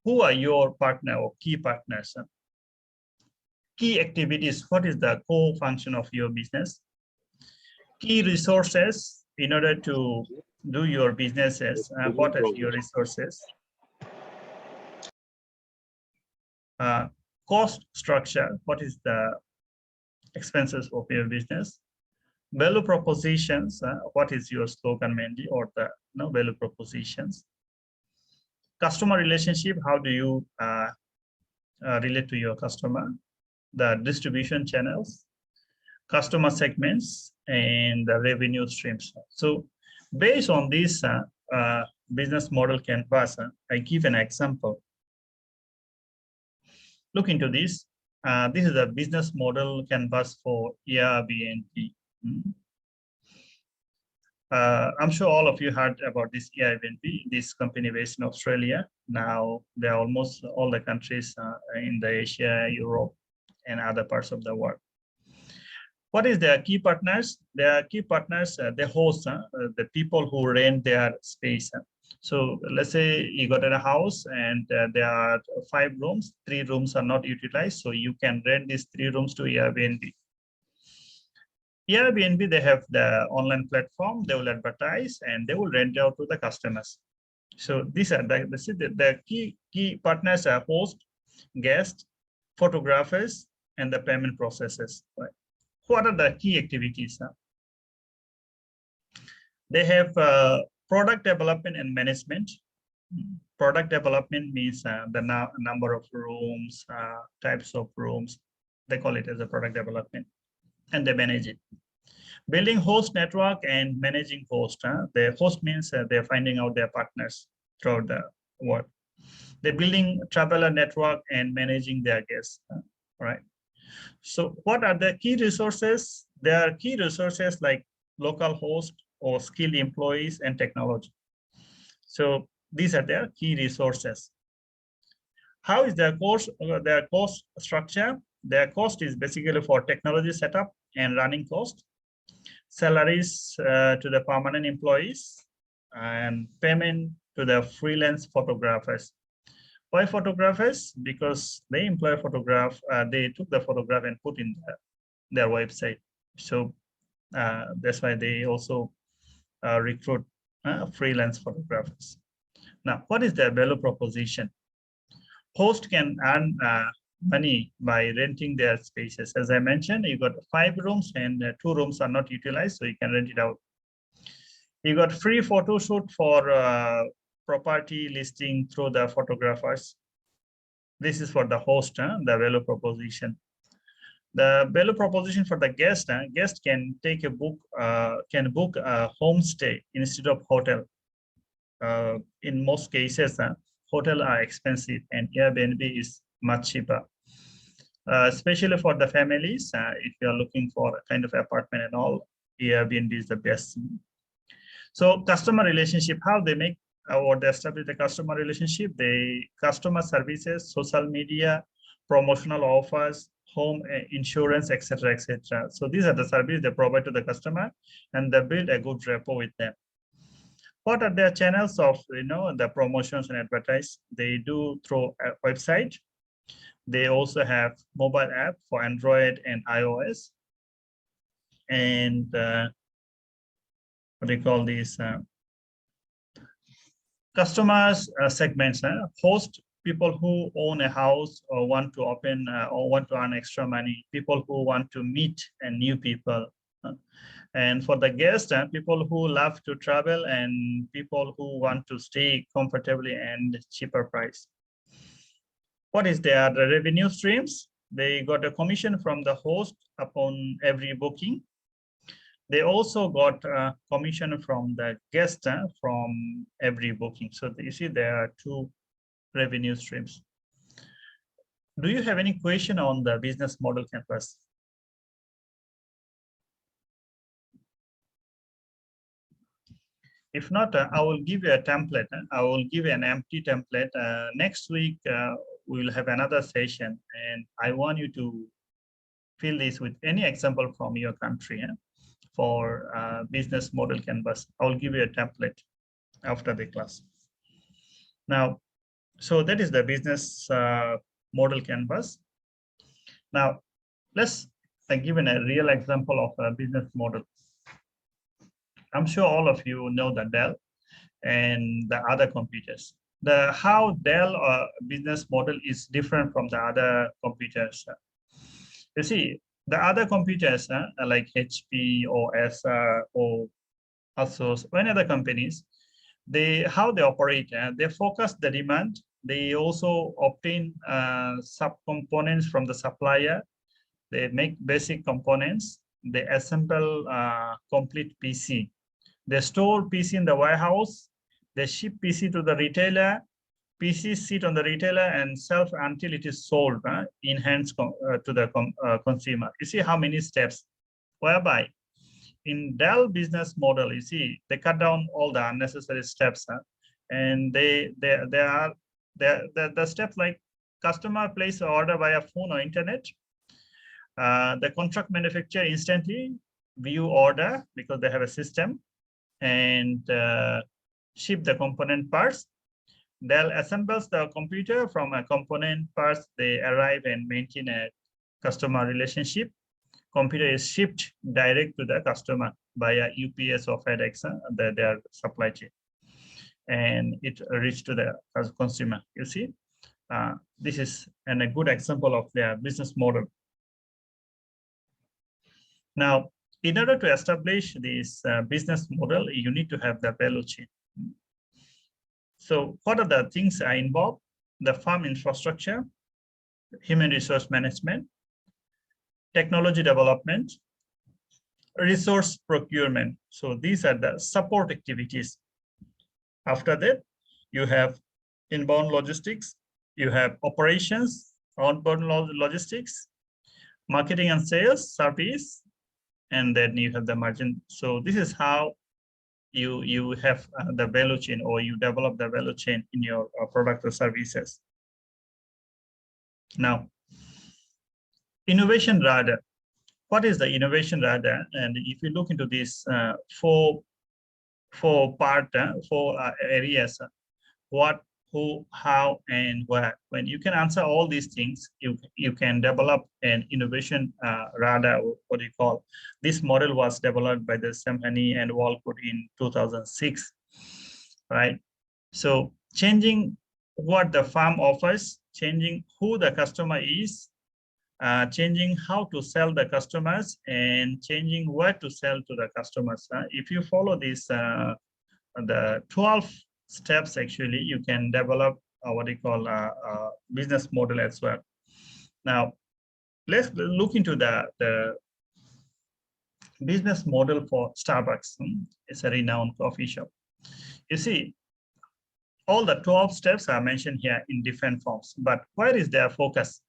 who are your partner or key partners? Key activities, what is the core function of your business? Key resources in order to do your businesses, what are your resources? Cost structure, what is the expenses of your business? Value propositions. What is your slogan mainly, or the value propositions? Customer relationship. How do you relate to your customer? The distribution channels, customer segments, and the revenue streams. So based on this business model canvas, I give an example. Look into this. This is a business model canvas for Airbnb. I'm sure all of you heard about this Airbnb, this company based in Australia. Now they're almost all the countries in the Asia, Europe, and other parts of the world. What is their key partners? Their key partners, the hosts, the people who rent their space. So let's say you got a house and there are 5 rooms, 3 rooms are not utilized. So you can rent these 3 rooms to Airbnb. Airbnb, they have the online platform, they will advertise and they will rent out to the customers. So these are the key partners are host, guest, photographers, and the payment processes. Right? What are the key activities? They have product development and management. Product development means the number of rooms, types of rooms. They call it as a product development, and they manage it. Building host network and managing host. The host means they're finding out their partners throughout the world. They're building traveler network and managing their guests. Right. So what are the key resources? There are key resources like local host or skilled employees and technology. So these are their key resources. How is their cost structure? Their cost is basically for technology setup and running cost, salaries to the permanent employees, and payment to the freelance photographers. Why photographers? Because they employ a photograph, they took the photograph and put in their website. So that's why they also recruit freelance photographers. Now, what is their value proposition? Host can earn money by renting their spaces. As I mentioned, you got 5 rooms and 2 rooms are not utilized, so you can rent it out. You got free photo shoot for property listing through the photographers. This is for the host, the value proposition. The value proposition for the guest, guest can take a book, can book a homestay instead of hotel. In most cases, hotel are expensive and Airbnb is much cheaper. Especially for the families, if you are looking for a kind of apartment and all, Airbnb is the best. So customer relationship, how they make or they establish the customer relationship, they customer services, social media, promotional offers, home insurance, etc., etc. So these are the services they provide to the customer, and they build a good rapport with them. What are their channels of the promotions and advertise? They do through a website. They also have mobile app for Android and iOS, and what do you call these? Customers segments, host, people who own a house or want to open or want to earn extra money, people who want to meet new people. And for the guests, people who love to travel and people who want to stay comfortably and cheaper price. What is their revenue streams? They got a commission from the host upon every booking. They also got a commission from the guest from every booking. So you see there are 2 revenue streams. Do you have any question on the business model canvas? If not, I will give you a template. I will give you an empty template. Next week, we will have another session, and I want you to fill this with any example from your country for business model canvas. I will give you a template after the class. Now, so that is the business model canvas. Now, let's give a real example of a business model. I'm sure all of you know the Dell and the other computers. How Dell business model is different from the other computers. You see, The other computers like HP or SR or Asus or any other companies, how they operate, they focus the demand. They also obtain sub-components from the supplier. They make basic components. They assemble complete PC. They store PC in the warehouse. They ship PC to the retailer. PC sit on the retailer and shelf until it is sold in hands to the consumer. You see how many steps, whereby in Dell business model, you see, they cut down all the unnecessary steps, and the steps like customer place an order via phone or internet. The contract manufacturer instantly view order because they have a system and ship the component parts. Dell assembles the computer from a component parts. They arrive and maintain a customer relationship. Computer is shipped direct to the customer via UPS or FedEx, their supply chain, and it reached to the consumer. You see, this is a good example of their business model. Now, in order to establish this business model, you need to have the value chain. So what are the things are involved? The farm infrastructure, human resource management, technology development, resource procurement. So these are the support activities. After that, you have inbound logistics, you have operations, outbound logistics, marketing and sales, service, and then you have the margin. So this is how you have the value chain, or you develop the value chain in your product or services. Now, innovation radar. What is the innovation radar? And if you look into these four areas, what, who, how, and where. When you can answer all these things, you can develop an innovation radar. What do you call? This model was developed by the Samhani and Walcott in 2006, right? So changing what the farm offers, changing who the customer is, changing how to sell the customers, and changing where to sell to the customers. If you follow this, the 12 steps, actually, you can develop what you call a business model as well. Now, let's look into the business model for Starbucks. It's a renowned coffee shop. You see, all the 12 steps are mentioned here in different forms, but where is their focus?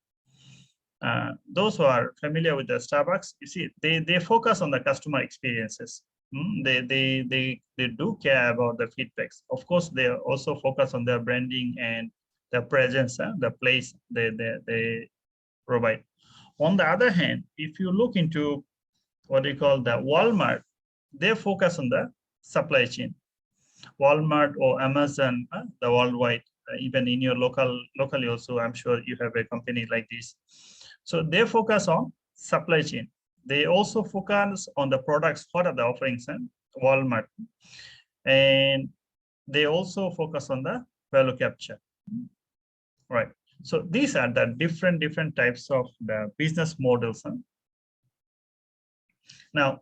Those who are familiar with the Starbucks, you see, they focus on the customer experiences. They do care about the feedbacks. Of course, they also focus on their branding and the presence, the place they provide. On the other hand, if you look into what we call the Walmart, they focus on the supply chain. Walmart or Amazon, the worldwide, even in your locally also, I'm sure you have a company like this. So they focus on supply chain. They also focus on the products. What are the offerings in Walmart? And they also focus on the value capture, right? So these are the different types of the business models. Now,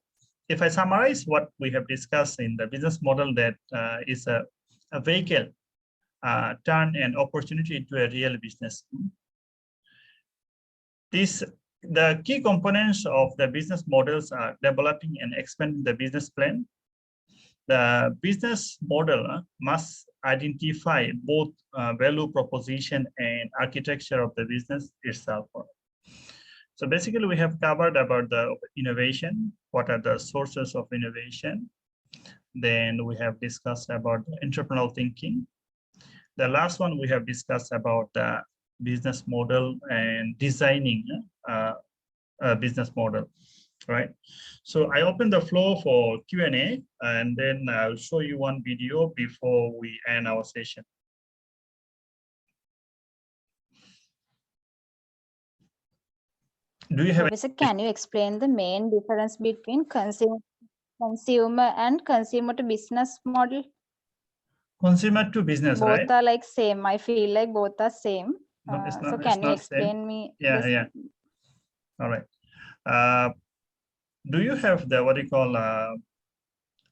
if I summarize what we have discussed in the business model, that is a vehicle turn an opportunity into a real business. The key components of the business models are developing and expanding the business plan. The business model must identify both value proposition and architecture of the business itself. So basically, we have covered about the innovation. What are the sources of innovation? Then we have discussed about entrepreneurial thinking. The last one, we have discussed about the business model and designing a business model, right? So I open the floor for Q&A, and then I'll show you one video before we end our session. Do you have? Professor, can you explain the main difference between consumer and consumer to business model? Consumer to business, Both right? are like same. I feel like both are same. No, it's So not, can you same. explain me? Yeah, this? yeah. All right. Do you have the, what do you call,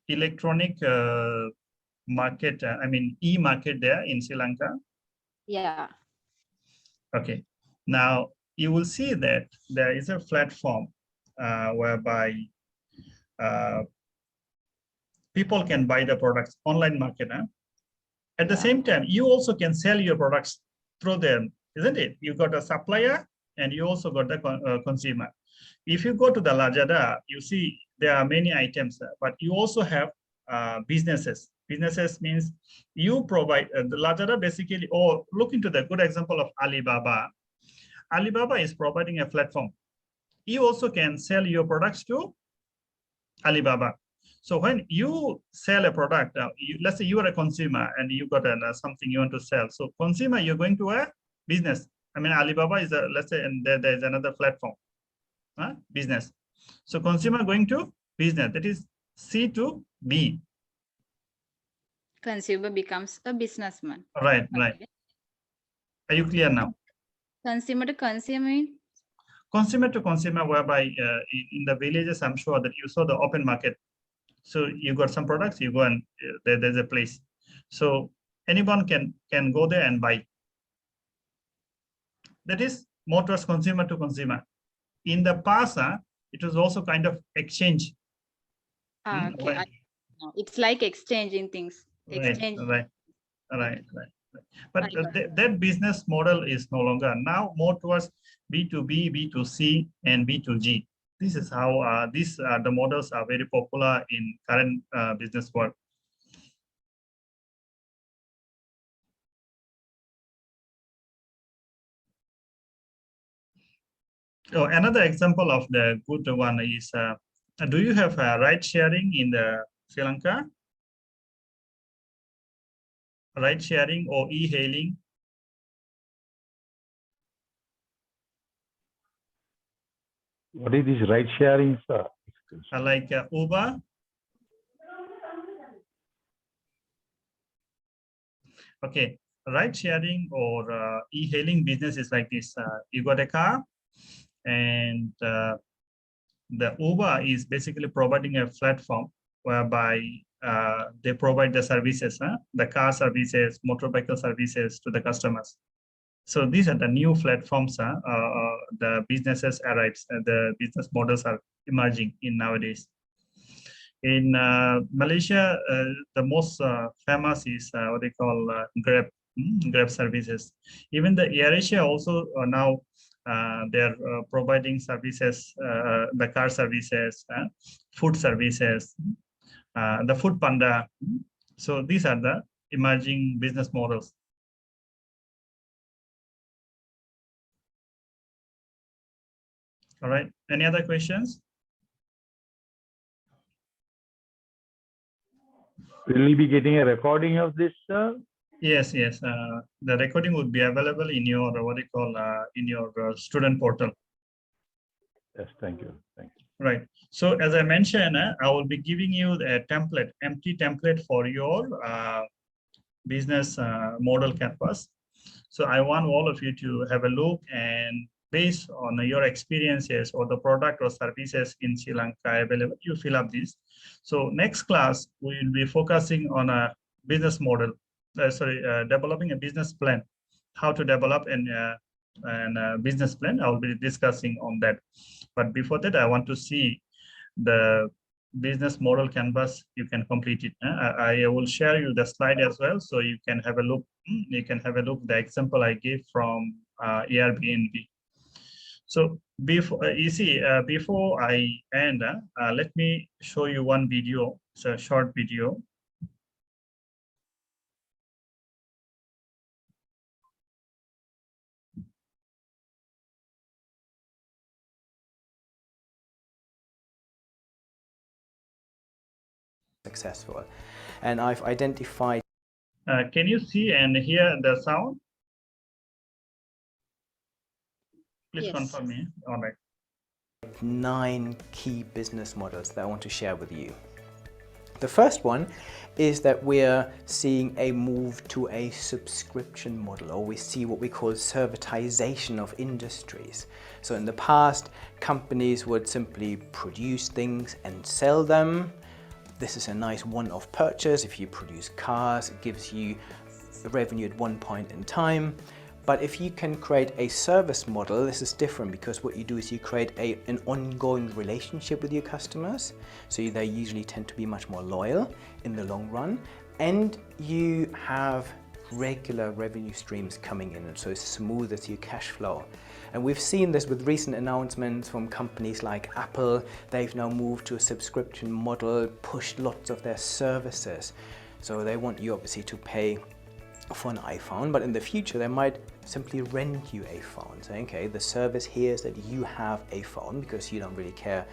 electronic market, e-market there in Sri Lanka? Yeah. Okay. Now, you will see that there is a platform whereby people can buy the products online market. At the Yeah. same time, you also can sell your products through them, isn't it? You got a supplier and you also got the consumer. If you go to the Lazada, you see there are many items, but you also have businesses. Businesses means you provide the Lazada basically, or look into the good example of Alibaba. Alibaba is providing a platform. You also can sell your products to Alibaba. So when you sell a product, let's say you are a consumer and you got something you want to sell. So consumer, you're going to a business. Alibaba is a, let's say, and there's another platform, business. So consumer going to business, that is C to B. Consumer becomes a businessman. Right, right. Are you clear now? Consumer to consumer. Consumer to consumer, whereby in the villages, I'm sure that you saw the open market. So you got some products, you go and there's a place. So anyone can go there and buy. That is more towards consumer to consumer. In the past, it was also kind of exchange. Okay. It's like exchanging things. Exchange. Right. But that business model is no longer, now more towards B2B, B2C, and B2G. This is how the models are very popular in current business world. Oh, another example of the good one is, do you have ride sharing in the Sri Lanka? Ride sharing or e-hailing? What is this ride sharing, sir? Like Uber? Okay, ride sharing or e-hailing business is like this. You got a car and the Uber is basically providing a platform whereby they provide the services, the car services, motorcycle services to the customers. So these are the new platforms, the businesses arrives, the business models are emerging in nowadays. In Malaysia, the most famous is what they call Grab services. Even the AirAsia also now they're providing services, the car services, food services, the food panda. So these are the emerging business models. All right. Any other questions? Will you be getting a recording of this, sir? Yes. The recording would be available in your what you call in your student portal. Yes, thank you. Right. So as I mentioned, I will be giving you a template, empty template for your business model canvas. So I want all of you to have a look, and based on your experiences or the product or services in Sri Lanka available, you fill up this. So next class, we will be focusing on a business model, developing a business plan, how to develop a business plan. I will be discussing on that. But before that, I want to see the business model canvas. You can complete it. I will share you the slide as well, so you can have a look. You can have a look the example I gave from Airbnb. So before you see, before I end, let me show you one video. It's a short video. Successful, and I've identified. Can you see and hear the sound? Please confirm me. All right. 9 key business models that I want to share with you. The first one is that we're seeing a move to a subscription model, or we see what we call servitization of industries. So in the past, companies would simply produce things and sell them. This is a nice one-off purchase. If you produce cars, it gives you revenue at one point in time. But if you can create a service model, this is different, because what you do is you create an ongoing relationship with your customers. So they usually tend to be much more loyal in the long run, and you have regular revenue streams coming in, and so it smooths your cash flow. And we've seen this with recent announcements from companies like Apple. They've now moved to a subscription model, pushed lots of their services. So they want you obviously to pay for an iPhone, but in the future they might simply rent you a phone, saying, okay, the service here is that you have a phone, because you don't really care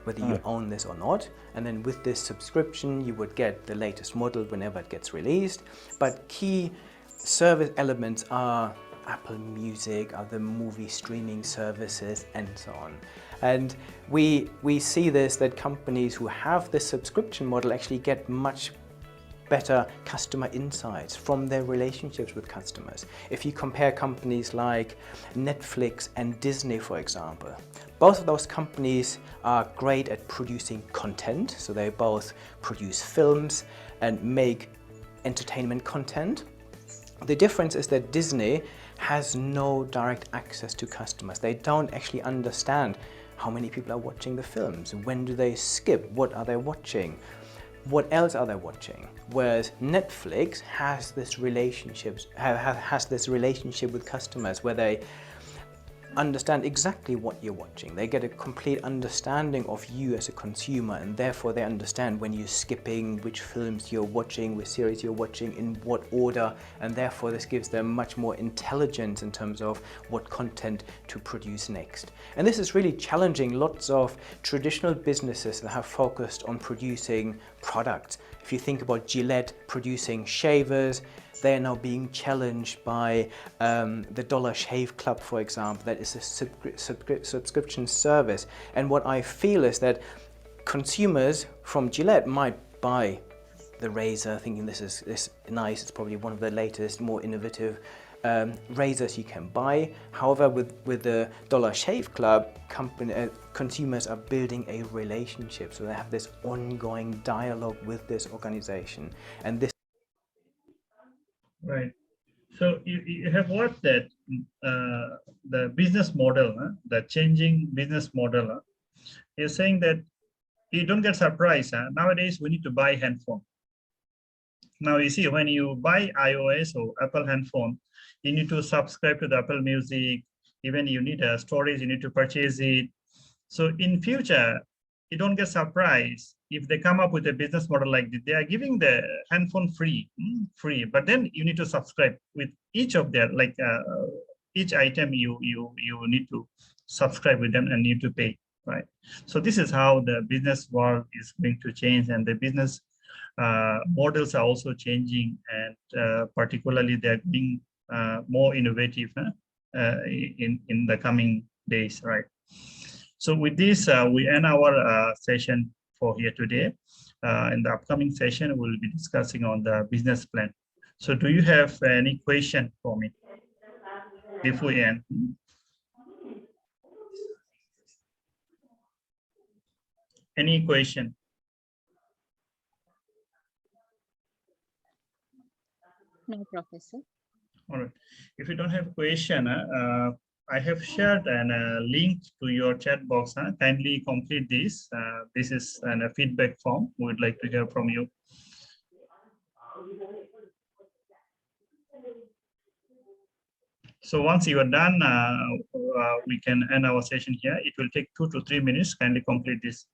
whether you own this or not. And then with this subscription, you would get the latest model whenever it gets released. But key service elements are Apple Music, other movie streaming services, and so on. And we see this, that companies who have this subscription model actually get much better customer insights from their relationships with customers. If you compare companies like Netflix and Disney, for example, both of those companies are great at producing content. So they both produce films and make entertainment content. The difference is that Disney has no direct access to customers. They don't actually understand how many people are watching the films, when do they skip, what are they watching, what else are they watching? Whereas Netflix has this relationship with customers, where they understand exactly what you're watching. They get a complete understanding of you as a consumer, and therefore they understand when you're skipping, which films you're watching, which series you're watching, in what order, and therefore this gives them much more intelligence in terms of what content to produce next. And this is really challenging lots of traditional businesses that have focused on producing products. If you think about Gillette producing shavers, they are now being challenged by the Dollar Shave Club, for example, that is a subscription service. And what I feel is that consumers from Gillette might buy the razor thinking this is nice, it's probably one of the latest, more innovative razors you can buy. However, with the Dollar Shave Club, consumers are building a relationship, so they have this ongoing dialogue with this organization. And this Right. So you have what that the business model, the changing business model. You're saying that you don't get surprised. Nowadays, we need to buy handphone. Now you see, when you buy iOS or Apple handphone, you need to subscribe to the Apple Music. Even you need a storage, you need to purchase it. So in future, you don't get surprised if they come up with a business model like this. They are giving the handphone free, but then you need to subscribe with each of their, like each item you need to subscribe with them and need to pay, right? So this is how the business world is going to change, and the business models are also changing, and particularly they're being more innovative in the coming days, right? So with this, we end our session for here today. In the upcoming session, we'll be discussing on the business plan. So do you have any question for me before we end? Any question? No, Professor. All right. If you don't have question, I have shared a link to your chat box. Kindly complete this. This is a feedback form. We would like to hear from you. So once you are done, we can end our session here. It will take 2 to 3 minutes. Kindly complete this.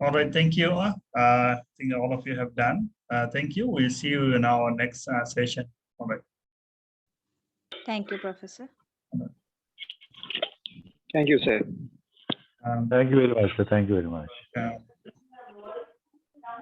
All right, thank you. I think all of you have done. Thank you. We'll see you in our next session. All right. Thank you, Professor. Thank you, sir. Thank you very much, sir. Thank you very much.